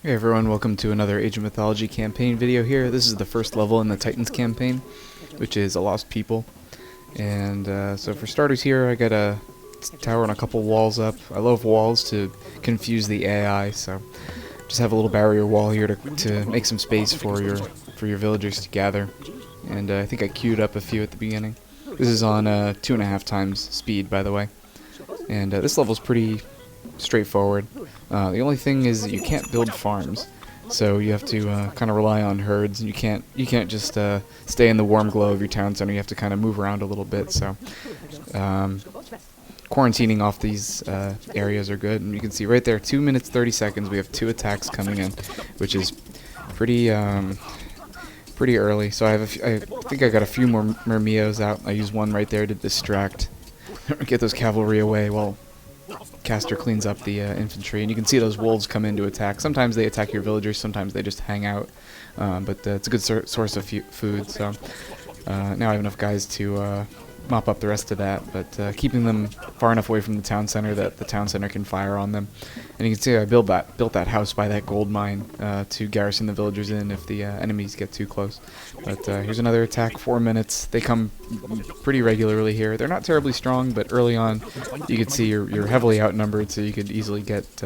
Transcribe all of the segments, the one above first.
Hey everyone, welcome to another Age of Mythology campaign video here. This is the first level in the Titans campaign, which is a lost people. And so for starters here, I got a tower and a couple walls up. I love walls to confuse the AI, so just have a little barrier wall here to make some space for your villagers to gather. And I think I queued up a few at the beginning. This is on 2.5 times speed, by the way. And this level's pretty straightforward. The only thing is that you can't build farms, so you have to kind of rely on herds. You can't just stay in the warm glow of your town center. You have to kind of move around a little bit. So quarantining off these areas are good, and you can see right there, 2 minutes 30 seconds. We have 2 attacks coming in, which is pretty early. So I think I got a few more Murmios out. I use one right there to distract, get those cavalry away while Caster cleans up the infantry, and you can see those wolves come in to attack. Sometimes they attack your villagers, sometimes they just hang out, but it's a good source of food, so now I have enough guys to mop up the rest of that, but keeping them far enough away from the town center that the town center can fire on them. And you can see I built that house by that gold mine to garrison the villagers in if the enemies get too close. But here's another attack, 4 minutes. They come pretty regularly here. They're not terribly strong, but early on you can see you're heavily outnumbered, so you could easily get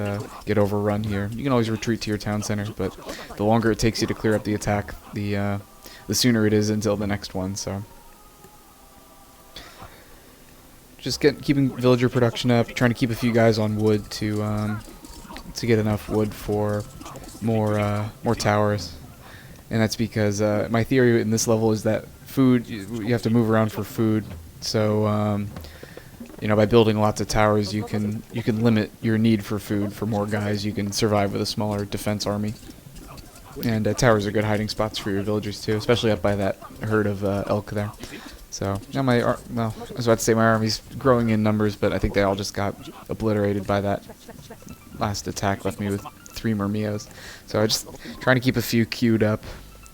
overrun here. You can always retreat to your town center, but the longer it takes you to clear up the attack, the sooner it is until the next one. So just keeping villager production up, trying to keep a few guys on wood to get enough wood for more towers. And that's because my theory in this level is that food, you have to move around for food. So by building lots of towers, you can limit your need for food for more guys. You can survive with a smaller defense army. And towers are good hiding spots for your villagers too, especially up by that herd of elk there. So now I was about to say my army's growing in numbers, but I think they all just got obliterated by that last attack. Left me with 3 Murmios. So I just trying to keep a few queued up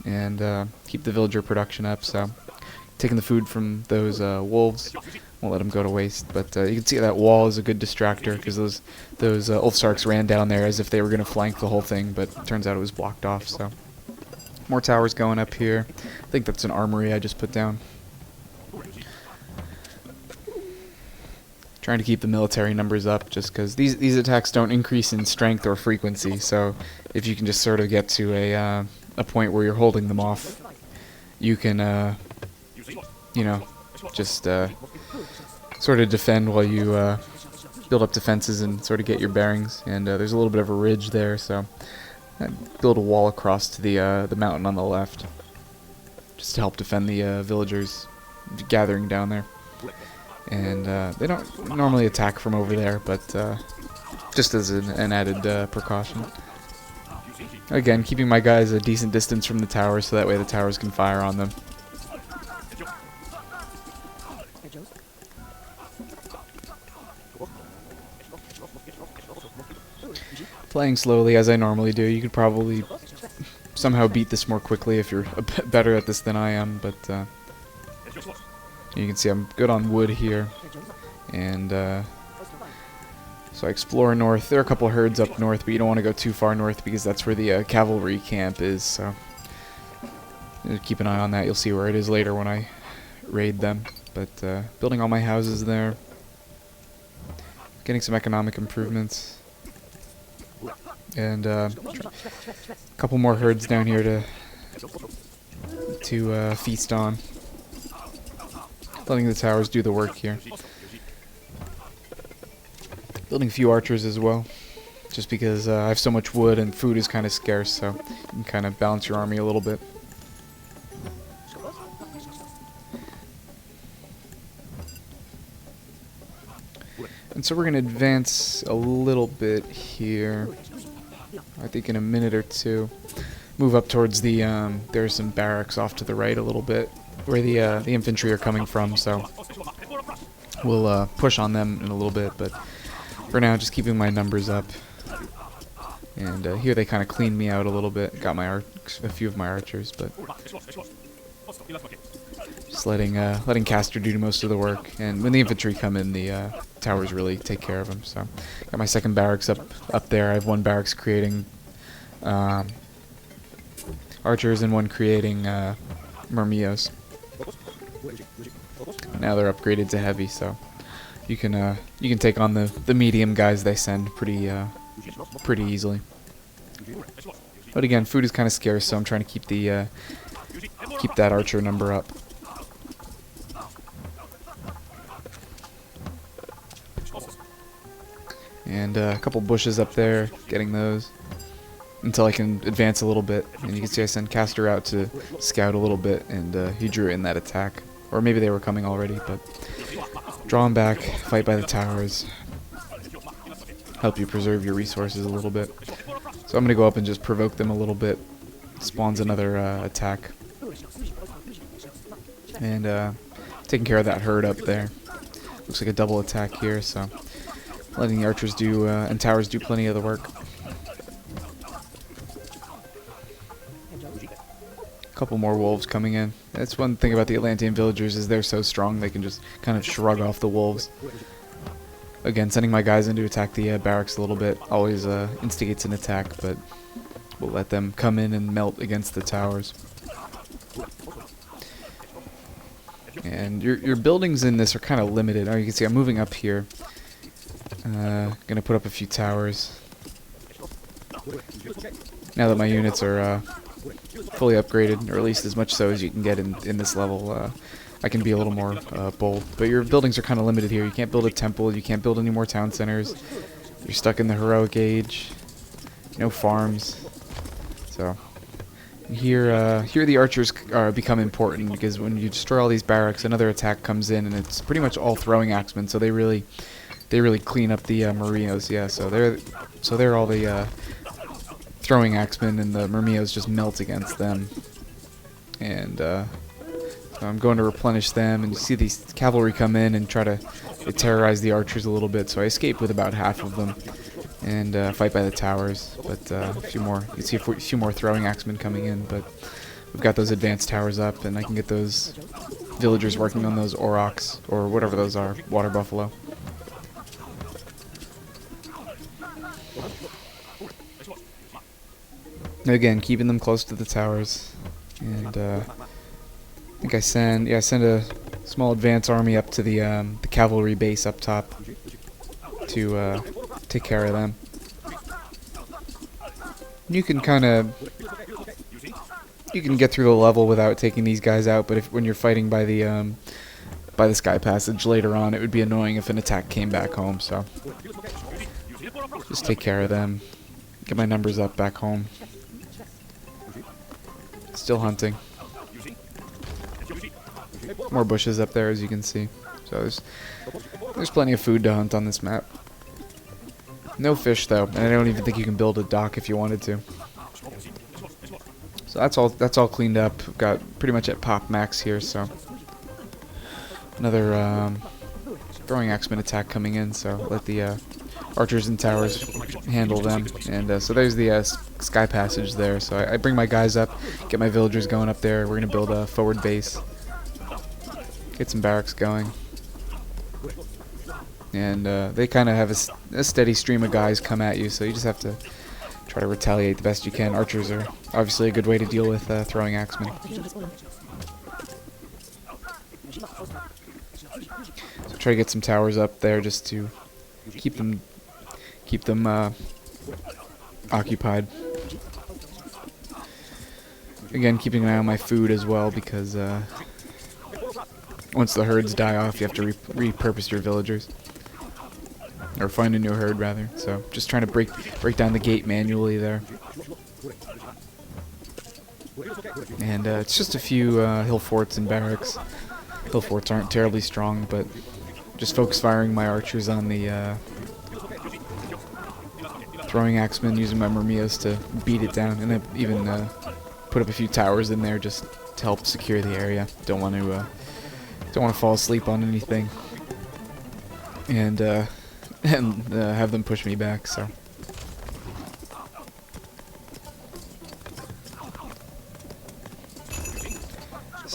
and keep the villager production up. So taking the food from those wolves, won't let them go to waste. But you can see that wall is a good distractor because those Ulfsarks ran down there as if they were going to flank the whole thing, but it turns out it was blocked off. So more towers going up here. I think that's an armory I just put down. Trying to keep the military numbers up just because these attacks don't increase in strength or frequency, so if you can just sort of get to a point where you're holding them off, you can just sort of defend while you build up defenses and sort of get your bearings. And there's a little bit of a ridge there, so I build a wall across to the mountain on the left just to help defend the villagers gathering down there. And they don't normally attack from over there, but just as an added precaution. Again, keeping my guys a decent distance from the towers so that way the towers can fire on them. Playing slowly as I normally do. You could probably somehow beat this more quickly if you're a bit better at this than I am, but you can see I'm good on wood here, and so I explore north. There are a couple herds up north, but you don't want to go too far north because that's where the cavalry camp is, so keep an eye on that. You'll see where it is later when I raid them. But building all my houses there, getting some economic improvements, and a couple more herds down here to feast on. Letting the towers do the work here. Building a few archers as well, just because I have so much wood and food is kind of scarce, so you can kind of balance your army a little bit. And so we're going to advance a little bit here, I think in a minute or two. Move up towards the, there's some barracks off to the right a little bit, where the infantry are coming from, so we'll push on them in a little bit, but for now just keeping my numbers up. And here they kind of cleaned me out a little bit, got a few of my archers, but just letting Caster do most of the work, and when the infantry come in, the towers really take care of them. So got my second barracks up there. I have one barracks creating um, archers and one creating Murmios. Now they're upgraded to heavy, so you can take on the medium guys they send pretty easily. But again, food is kind of scarce, so I'm trying to keep keep that archer number up. And a couple bushes up there, getting those until I can advance a little bit. And you can see I sent Caster out to scout a little bit, and he drew in that attack. Or maybe they were coming already, but draw them back, fight by the towers, help you preserve your resources a little bit. So I'm going to go up and just provoke them a little bit. Spawns another attack. And taking care of that herd up there. Looks like a double attack here, so letting the archers do and towers do plenty of the work. Couple more wolves coming in. That's one thing about the Atlantean villagers, is they're so strong they can just kind of shrug off the wolves. Again, sending my guys in to attack the barracks a little bit always instigates an attack, but we'll let them come in and melt against the towers. And your buildings in this are kind of limited. Oh, you can see I'm moving up here. Gonna put up a few towers. Now that my units are fully upgraded, or at least as much so as you can get in this level, I can be a little more bold. But your buildings are kind of limited here. You can't build a temple, you can't build any more town centers. You're stuck in the heroic age. No farms. So here the archers become important, because when you destroy all these barracks, another attack comes in, and it's pretty much all throwing axemen. So they really clean up the Murmios. Yeah, so they're all the throwing axemen, and the Murmios just melt against them. And so I'm going to replenish them, and you see these cavalry come in and try to terrorize the archers a little bit. So I escape with about half of them, and fight by the towers. But a few more. You see a few more throwing axemen coming in, but we've got those advanced towers up, and I can get those villagers working on those aurochs, or whatever those are, water buffalo. Again, keeping them close to the towers, and I think I send a small advance army up to the cavalry base up top to take care of them. You can get through the level without taking these guys out, but when you're fighting by the sky passage later on, it would be annoying if an attack came back home. So just take care of them, get my numbers up back home. Still hunting. More bushes up there, as you can see. So there's plenty of food to hunt on this map. No fish though, and I don't even think you can build a dock if you wanted to. So that's all cleaned up. We've got pretty much at pop max here. So another throwing axeman attack coming in. So let the archers and towers handle them. And so there's the sky passage there. So I bring my guys up, get my villagers going up there. We're gonna build a forward base, get some barracks going, and they kind of have a steady stream of guys come at you. So you just have to try to retaliate the best you can. Archers are obviously a good way to deal with throwing axemen. So try to get some towers up there just to keep them occupied. Again, keeping an eye on my food as well, because once the herds die off, you have to repurpose your villagers, or find a new herd rather. So just trying to break down the gate manually there. And it's just a few hill forts and barracks. Hill forts aren't terribly strong, but just focus firing my archers on the throwing axemen, using my Murmios to beat it down, and I even put up a few towers in there just to help secure the area. Don't want to fall asleep on anything, and have them push me back. So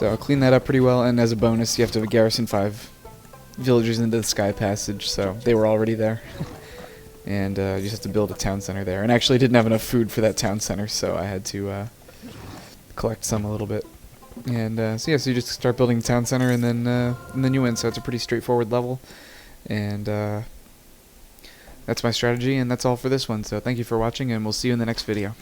I'll clean that up pretty well, and as a bonus, you have to garrison 5 villagers into the sky passage, so they were already there. and you just have to build a town center there. And actually, I didn't have enough food for that town center, so I had to collect some a little bit. And so yeah, so you just start building the town center, and then you win. So it's a pretty straightforward level, and that's my strategy, and that's all for this one. So thank you for watching, and we'll see you in the next video.